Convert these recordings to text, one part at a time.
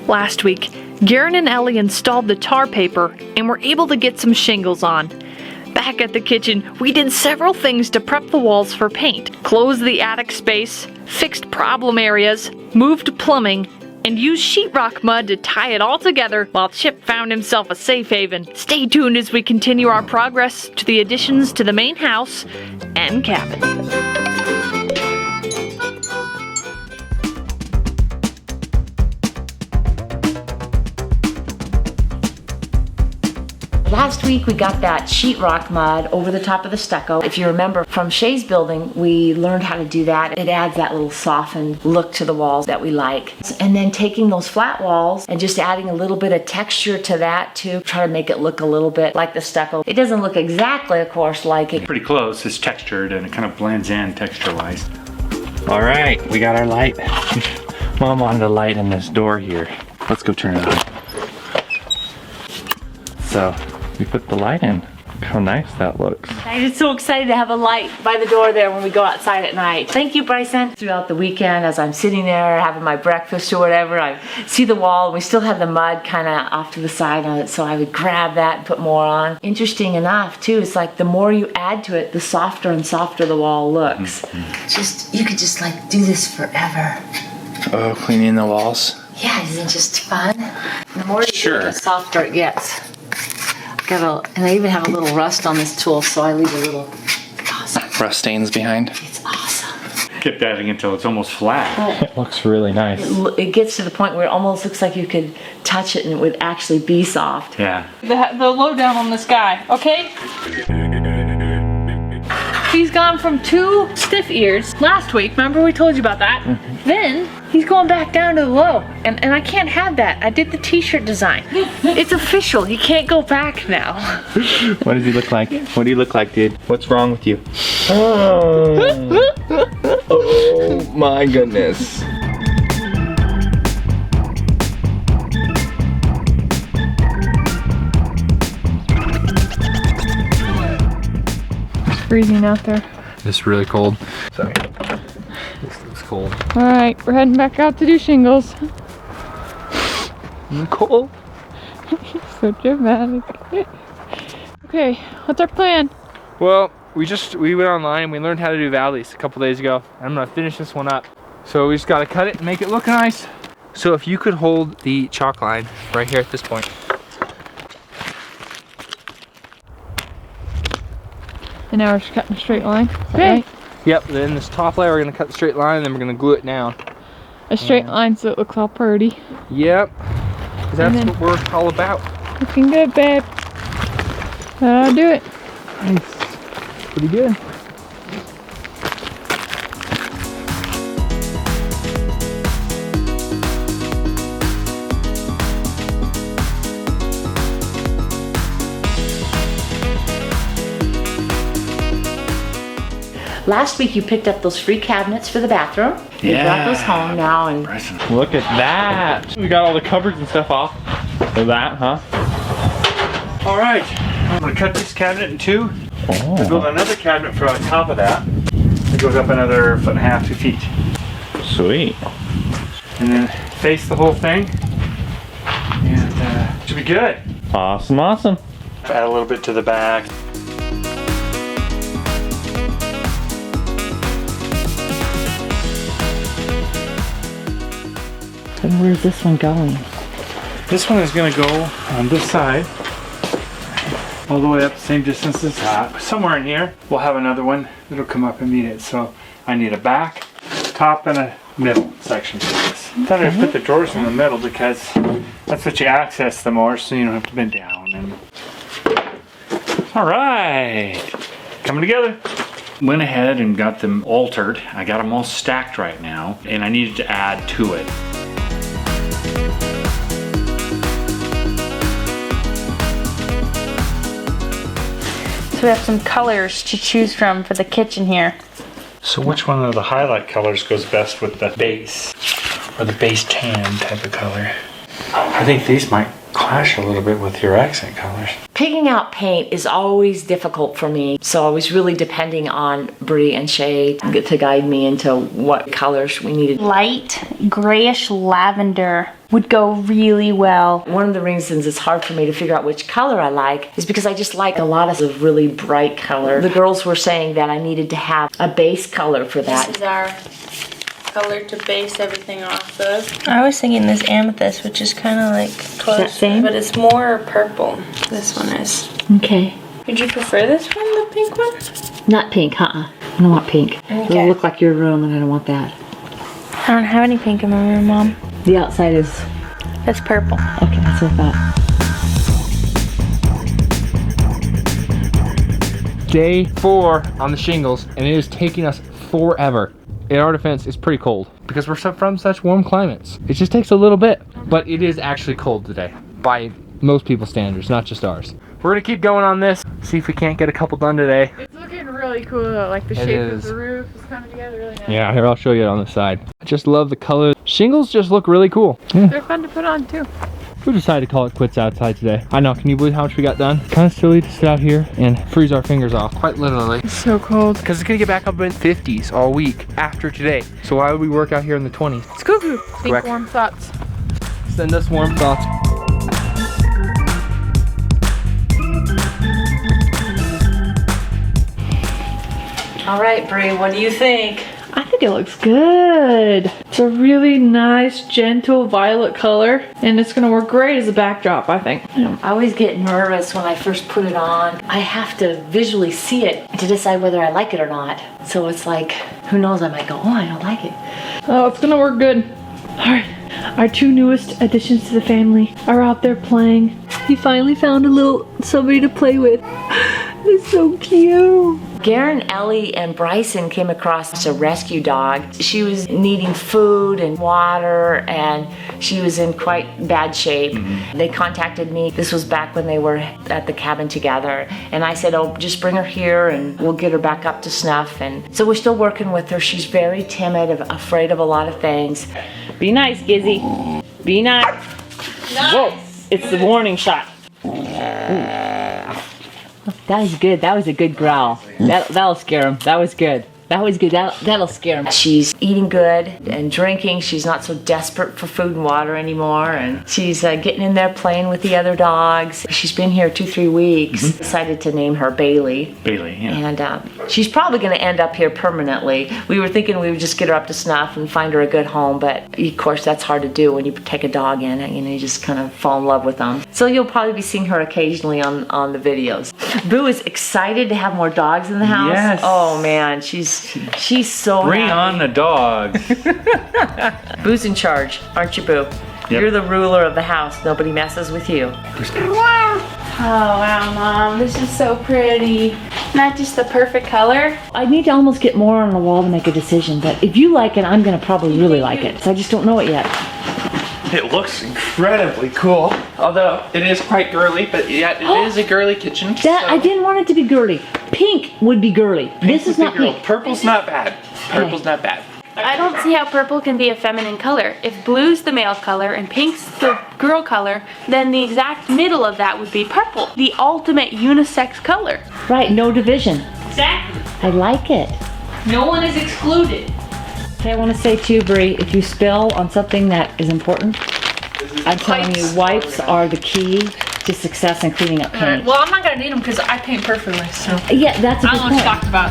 Last week, Garen and Ellie installed the tar paper and were able to get some shingles on. Back at the kitchen, we did several things to prep the walls for paint, closed the attic space, fixed problem areas, moved plumbing, and used sheetrock mud to tie it all together while Chip found himself a safe haven. Stay tuned as we continue our progress to the additions to the main house and cabin. Last week we got that sheetrock mud over the top of the stucco. If you remember from Shay's building, we learned how to do that. It adds that little softened look to the walls that we like. And then taking those flat walls and just adding a little bit of texture to that to try to make it look a little bit like the stucco. It doesn't look exactly, of course, like it. Pretty close. It's textured and it kind of blends in texture-wise. All right, we got our light. Mom wanted a light in this door here. Let's go turn it on. So we put the light in. Look how nice that looks. I'm just so excited to have a light by the door there when we go outside at night. Thank you, Bryson. Throughout the weekend, as I'm sitting there having my breakfast or whatever, I see the wall. We still have the mud kind of off to the side on it, so I would grab that and put more on. Interesting enough, too, it's like the more you add to it, the softer and softer the wall looks. Mm-hmm. You could just like do this forever. Oh, cleaning the walls? Yeah, isn't it just fun? The more you do it, the softer it gets. And I even have a little rust on this tool, so I leave a little rust stains behind. It's awesome. Kept adding until it's almost flat. It looks really nice. It gets to the point where it almost looks like you could touch it and it would actually be soft. Yeah. The lowdown on this guy, okay? He's gone from 2 stiff ears last week. Remember we told you about that? Mm-hmm. Then he's going back down to the low. And I can't have that. I did the t-shirt design. It's official. He can't go back now. What does he look like? What do you look like, dude? What's wrong with you? Oh, oh my goodness. Freezing out there. It's really cold. Sorry. This looks cold. Alright, we're heading back out to do shingles. Cold? So dramatic. Okay, what's our plan? Well, we went online and we learned how to do valleys a couple days ago. I'm gonna finish this one up. So we just gotta cut it and make it look nice. So if you could hold the chalk line right here at this point. And now we're just cutting a straight line. Okay. Right? Yep, then this top layer we're gonna cut the straight line and then we're gonna glue it down. A straight line so it looks all pretty. Yep, because that's what we're all about. Looking good, babe. That'll do it. Nice. Pretty good. Last week you picked up those free cabinets for the bathroom. You brought those home now and look at that. We got all the cupboards and stuff off of that, huh? All right, I'm gonna cut this cabinet in 2. Oh. To build another cabinet for on top of that. It goes up another 1.5 to 2 feet. Sweet. And then face the whole thing. And should be good. Awesome, awesome. Add a little bit to the back. And where's this one going? This one is going to go on this side, all the way up the same distance as that. Somewhere in here, we'll have another one that'll come up and meet it. So I need a back, top, and a middle section for this. I thought I'd put the drawers in the middle because that's what you access the more, so you don't have to bend down. And all right, coming together. Went ahead and got them altered. I got them all stacked right now, and I needed to add to it. We have some colors to choose from for the kitchen here. So which one of the highlight colors goes best with the base? Or the base tan type of color? I think these might clash a little bit with your accent colors. Picking out paint is always difficult for me, so I was really depending on Bree and Shay to guide me into what colors we needed. Light grayish lavender would go really well. One of the reasons it's hard for me to figure out which color I like is because I just like a lot of really bright color. The girls were saying that I needed to have a base color for that. This is our color to base everything off of. I was thinking this amethyst, which is kind of like close, that same? but it's more purple. This one is. Okay. Would you prefer this one, the pink one? Not pink, I don't want pink. Okay. It'll look like your room and I don't want that. I don't have any pink in my room, Mom. The outside is... That's purple. Okay, that's what I thought. Day 4 on the shingles, and it is taking us forever. In our defense, it's pretty cold because we're from such warm climates. It just takes a little bit, but it is actually cold today by most people's standards, not just ours. We're gonna keep going on this, see if we can't get a couple done today. It's looking really cool, like the shape of the roof is coming together really nice. Yeah, here, I'll show you it on the side. I just love the color. Shingles just look really cool. Yeah. They're fun to put on too. We decided to call it quits outside today. I know, can you believe how much we got done? Kind of silly to sit out here and freeze our fingers off, quite literally. It's so cold. Because it's gonna get back up in 50s all week after today. So why would we work out here in the 20s? It's cuckoo. Think Correct. warm thoughts. Send us warm thoughts. All right, Bree, what do you think? I think it looks good. It's a really nice, gentle violet color, and it's gonna work great as a backdrop, I think. I always get nervous when I first put it on. I have to visually see it to decide whether I like it or not. So it's like, who knows, I might go, oh, I don't like it. Oh, it's gonna work good. All right, our 2 newest additions to the family are out there playing. We finally found a little somebody to play with. It's so cute. Garen, Ellie, and Bryson came across a rescue dog. She was needing food and water, and she was in quite bad shape. They contacted me. This was back when they were at the cabin together. And I said, oh, just bring her here and we'll get her back up to snuff. And so we're still working with her. She's very timid, afraid of a lot of things. Be nice, Gizzy. Be nice. Whoa, it's the warning shot. That was good. That was a good growl. That'll scare him. That was good. That was good. That'll scare him. She's eating good and drinking. She's not so desperate for food and water anymore. And she's getting in there playing with the other dogs. She's been here 2-3 weeks. Decided to name her Bailey. Bailey, yeah. And she's probably going to end up here permanently. We were thinking we would just get her up to snuff and find her a good home. But of course, that's hard to do when you take a dog in. You know, you just kind of fall in love with them. So you'll probably be seeing her occasionally on the videos. Boo is excited to have more dogs in the house. Yes. Oh man, she's so Bring happy. on the dogs. Boo's in charge, aren't you, Boo? Yep. You're the ruler of the house. Nobody messes with you. Oh wow, Mom, this is so pretty. Not just the perfect color. I need to almost get more on the wall to make a decision, but if you like it, I'm gonna probably really like it. So I just don't know it yet. It looks incredibly cool, although it is quite girly, but yeah, it is a girly kitchen. I didn't want it to be girly. Pink would be girly. This is not pink. Purple's not bad. Purple's not bad. I don't see how purple can be a feminine color. If blue's the male color and pink's the girl color, then the exact middle of that would be purple. The ultimate unisex color. Right, no division. Exactly. I like it. No one is excluded. Okay, I want to say too, Bree, if you spill on something that is important, I'm telling you, wipes are the key to success in cleaning up paint. Well, I'm not gonna need them because I paint perfectly, so. Yeah, that's a I good don't know what point. you talked about.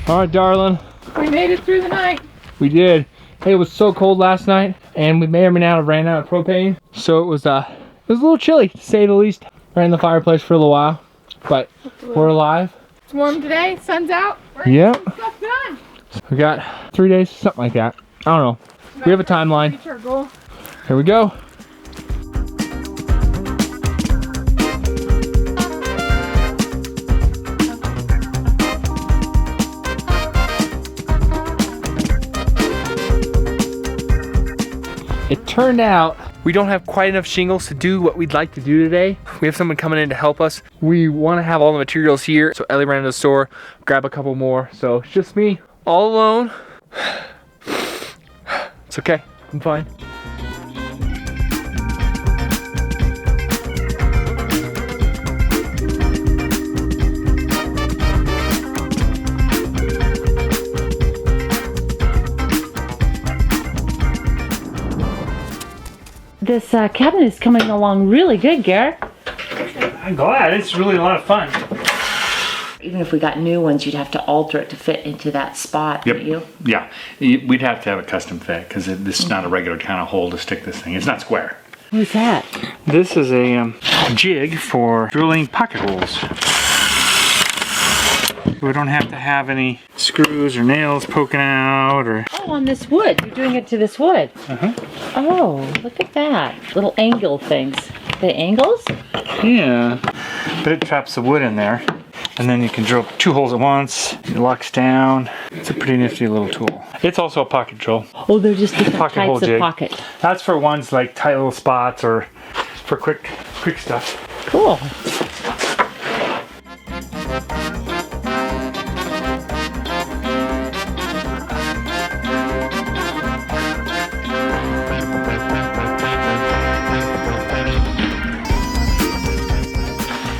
All right, darling. We made it through the night. We did. Hey, it was so cold last night, and we may or may not have ran out of propane. So it was a little chilly, to say the least. Ran the fireplace for a little while, but we're alive. It's warm today, sun's out. Yep. Stuff done. We got 3 days, something like that. I don't know. We have a timeline. Reach our goal. Here we go. It turned out We don't have quite enough shingles to do what we'd like to do today. We have someone coming in to help us. We want to have all the materials here. So Ellie ran to the store, grab a couple more. So it's just me, all alone. It's okay, I'm fine. This cabinet is coming along really good, Garrett. I'm glad. It's really a lot of fun. Even if we got new ones, you'd have to alter it to fit into that spot, wouldn't you? Yeah. We'd have to have a custom fit because this is not a regular kind of hole to stick this thing. It's not square. What's that? This is a jig for drilling pocket holes. We don't have to have any screws or nails poking out or... Oh, on this wood. You're doing it to this wood. Uh-huh. Oh, look at that. Little angle things. The angles? Yeah. But it traps the wood in there. And then you can drill 2 holes at once. It locks down. It's a pretty nifty little tool. It's also a pocket drill. Oh, they're just different Pocket hole types of jig. pocket. That's for ones like tight little spots or for quick stuff. Cool.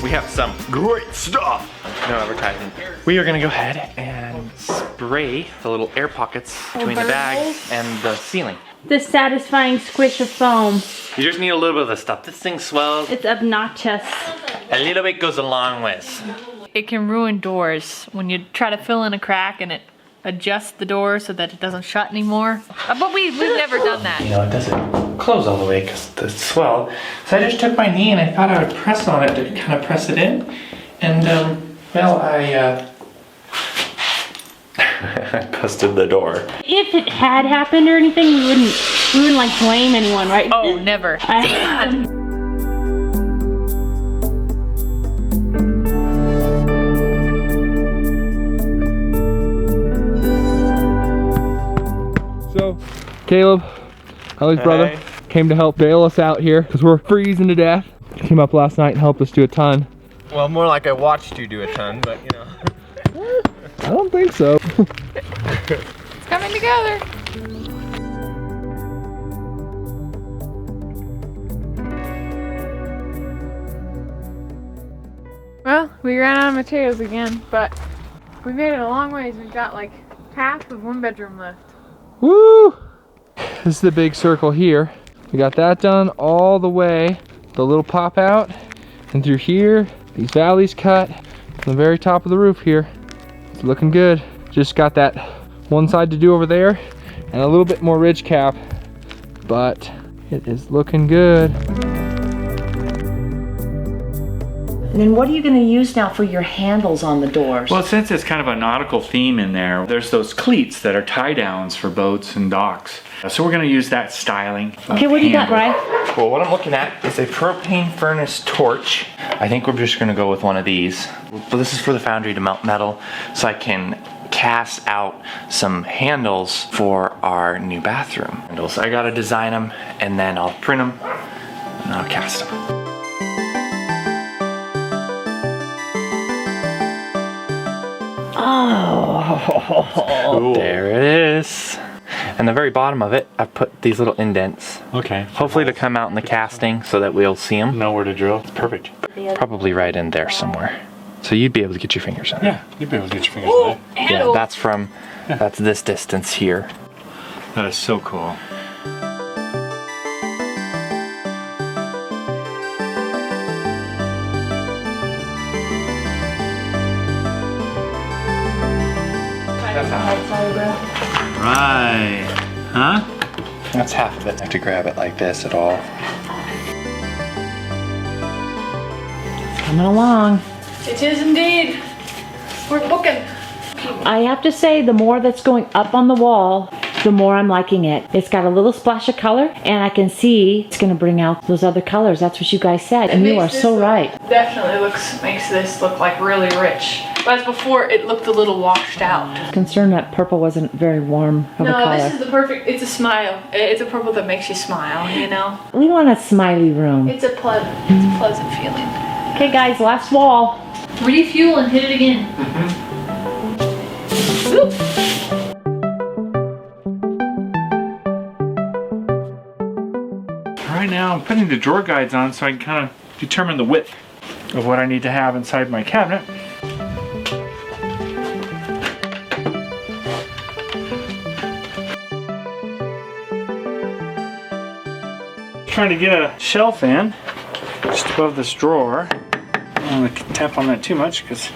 We have some great stuff. No advertising. We are gonna go ahead and spray the little air pockets between the bag and the ceiling. The satisfying squish of foam. You just need a little bit of this stuff. This thing swells. It's obnoxious. A little bit goes a long ways. It can ruin doors when you try to fill in a crack and it adjusts the door so that it doesn't shut anymore. But we've never done that. You know, it doesn't close all the way because the swell. So I just took my knee and I thought I would press on it to kind of press it in. And, well, I busted the door. If it had happened or anything, we wouldn't like blame anyone, right? Oh, never. So, Caleb, Ellie's brother, came to help bail us out here because we're freezing to death. Came up last night and helped us do a ton. Well, more like I watched you do a ton, but you know. I don't think so. It's coming together. Well, we ran out of materials again, but we made it a long ways. We've got like half of 1 bedroom left. Woo! This is the big circle here. We got that done all the way, the little pop out, and through here, these valleys cut, on the very top of the roof here. It's looking good. Just got that one side to do over there, and a little bit more ridge cap, but it is looking good. And then what are you going to use now for your handles on the doors? Well, since it's kind of a nautical theme in there, there's those cleats that are tie downs for boats and docks. So we're going to use that styling. Okay, what do you got, Brian? Well, what I'm looking at is a propane furnace torch. I think we're just gonna go with one of these. But this is for the foundry to melt metal, so I can cast out some handles for our new bathroom handles. I gotta design them, and then I'll print them, and I'll cast them. Oh, Cool. There it is. And the very bottom of it, I put these little indents. Okay. Hopefully to come out in the casting so that we'll see them. Know where to drill. It's perfect. Probably right in there somewhere. So you'd be able to get your fingers in. Yeah, you'd be able to get your fingers in there. Yeah, that's this distance here. That is so cool. Right. Huh? That's half of it. I have to grab it like this at all. coming along. It is indeed. We're booking. I have to say, the more that's going up on the wall, the more I'm liking it. It's got a little splash of color, and I can see it's gonna bring out those other colors. That's what you guys said, and you are so right. Definitely makes this look like really rich. Whereas before it looked a little washed out. Concerned that purple wasn't very warm of a color. No, this is the perfect, it's a smile. It's a purple that makes you smile, you know? We want a smiley room. It's a pleasant feeling. Okay guys, last wall. Refuel and hit it again. Oop. Right now I'm putting the drawer guides on so I can kind of determine the width of what I need to have inside my cabinet. Trying to get a shelf in just above this drawer. I don't want to tap on that too much because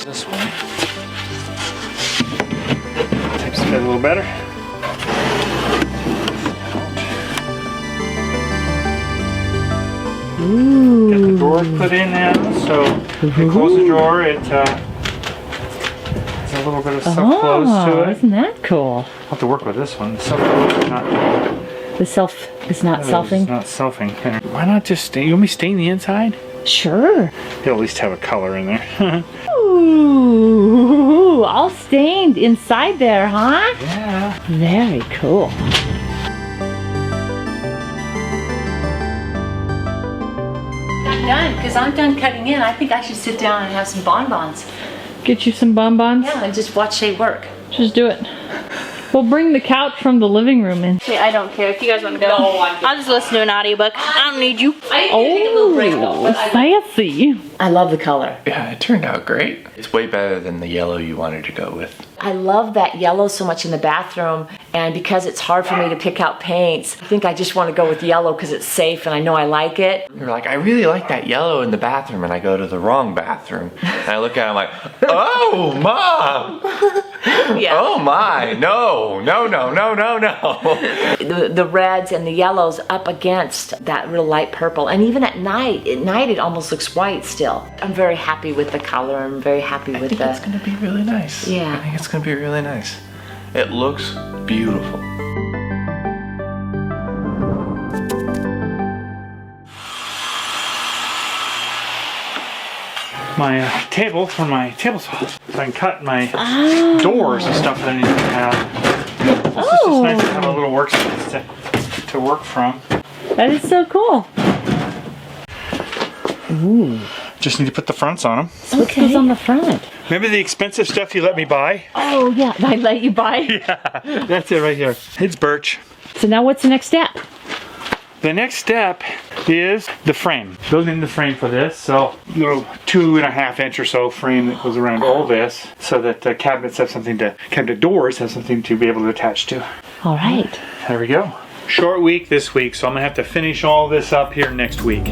this one taps it a little better. Ooh. Get the drawer put in now, so you close the drawer, it's a little bit of self-close to it. Isn't that cool? I'll have to work with this one. Self-close is not. The self is not selfing? It's not selfing. Why not just stain? You want me to stain the inside? Sure. You'll at least have a color in there. Ooh, all stained inside there, huh? Yeah. Very cool. Not done, because I'm done cutting in. I think I should sit down and have some bonbons. Get you some bonbons? Yeah, and just watch Shay work. Just do it. We'll bring the couch from the living room in. I don't care if you guys want to go. No, I'll just listen to an audiobook. I don't need you. Oh, sassy. I love the color. Yeah, it turned out great. It's way better than the yellow you wanted to go with. I love that yellow so much in the bathroom, and because it's hard for me to pick out paints, I think I just want to go with yellow because it's safe and I know I like it. You're like, I really like that yellow in the bathroom, and I go to the wrong bathroom. And I look at it, I'm like, oh, Mom! Yeah. Oh my, no. The reds and the yellows up against that real light purple, and even at night it almost looks white still. I'm very happy with the color. I'm very happy with I think it's gonna be really nice. Yeah. I think it's gonna be really nice. It looks beautiful. My table for my table saw. So I can cut my doors and stuff that I need to have. It's just nice to have a little workspace to work from. That is so cool. Ooh. Just need to put the fronts on them. What goes on the front? Remember the expensive stuff you let me buy? Oh yeah, I let you buy. Yeah, that's it right here. It's birch. So now what's the next step? The next step is the frame. Building the frame for this. So little 2.5 inch or so frame that goes around all this, so that the cabinets have something to, cabinet doors have something to be able to attach to. All right. There we go. Short week this week, so I'm gonna have to finish all this up here next week.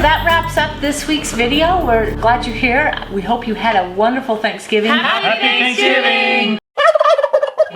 That wraps up this week's video. We're glad you're here. We hope you had a wonderful Thanksgiving. Happy Thanksgiving!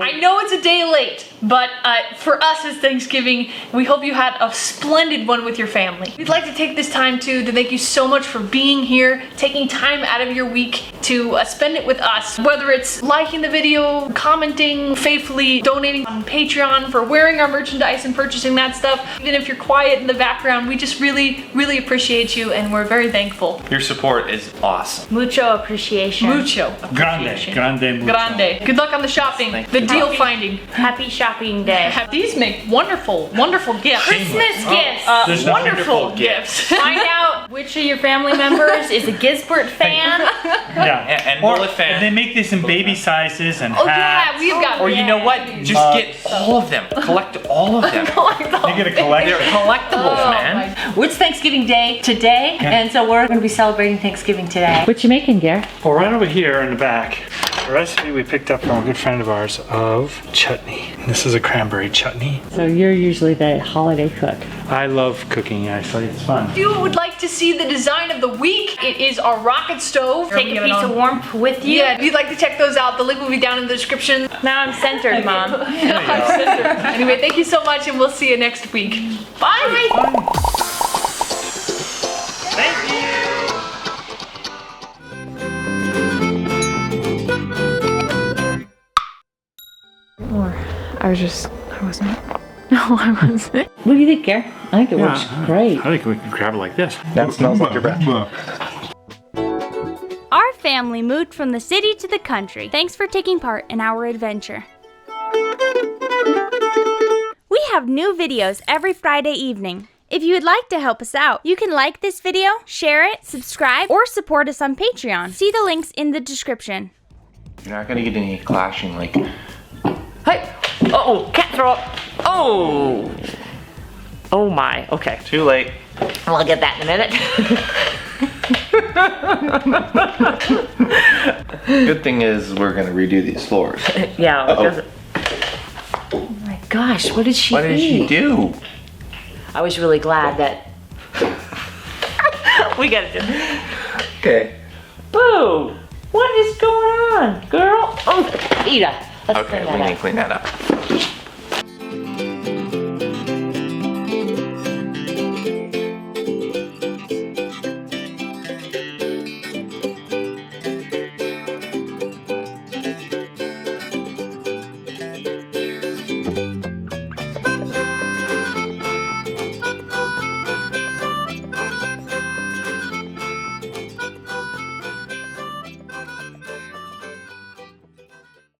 I know it's a day late, but for us as Thanksgiving, we hope you had a splendid one with your family. We'd like to take this time to thank you so much for being here, taking time out of your week to spend it with us. Whether it's liking the video, commenting faithfully, donating on Patreon, for wearing our merchandise and purchasing that stuff. Even if you're quiet in the background, we just really, really appreciate you, and we're very thankful. Your support is awesome. Mucho appreciation. Mucho appreciation. Grande, mucho. Grande. Good luck on the shopping, the deal finding. Happy shopping day. These make wonderful, wonderful gifts. Christmas gifts. There's nothing to Wonderful pull. gifts. Find out which of your family members is a Gisbert fan. Yeah. And Or bullet fan. they make these in baby sizes and Oh hats. yeah, we've got. Or you know what? Just get all of them. Collect all of them. You get a collection. They're collectibles, man. It's Thanksgiving Day today, and so we're going to be celebrating Thanksgiving today. What you making, Gare? Well, right over here in the back, a recipe we picked up from a good friend of ours of chutney. This is a cranberry chutney. So you're usually the holiday cook. I love cooking, actually. It's fun. If you would like like to see the design of the week, it is our rocket stove. Take a piece of warmth with you. Yeah, if you'd like to check those out, the link will be down in the description. Now I'm centered, Mom. Anyway, thank you so much, and we'll see you next week. Bye! Thank you. I wasn't. No, I wasn't. What do you think, Gare? I think it works great. I think we can grab it like this. That smells like your breath. Our family moved from the city to the country. Thanks for taking part in our adventure. We have new videos every Friday evening. If you would like to help us out, you can like this video, share it, subscribe, or support us on Patreon. See the links in the description. You're not gonna get any clashing like. Hey! Uh-oh, cat throw up. Oh! Oh my, okay. Too late. I'll get that in a minute. Good thing is we're gonna redo these floors. Yeah, Uh-oh. because... Oh my gosh, what did she What did she do? I was really glad that... we gotta do it. Okay. Boo! What is going on, girl? Oh, Peter, let's Okay, clean we that need up. to clean that up.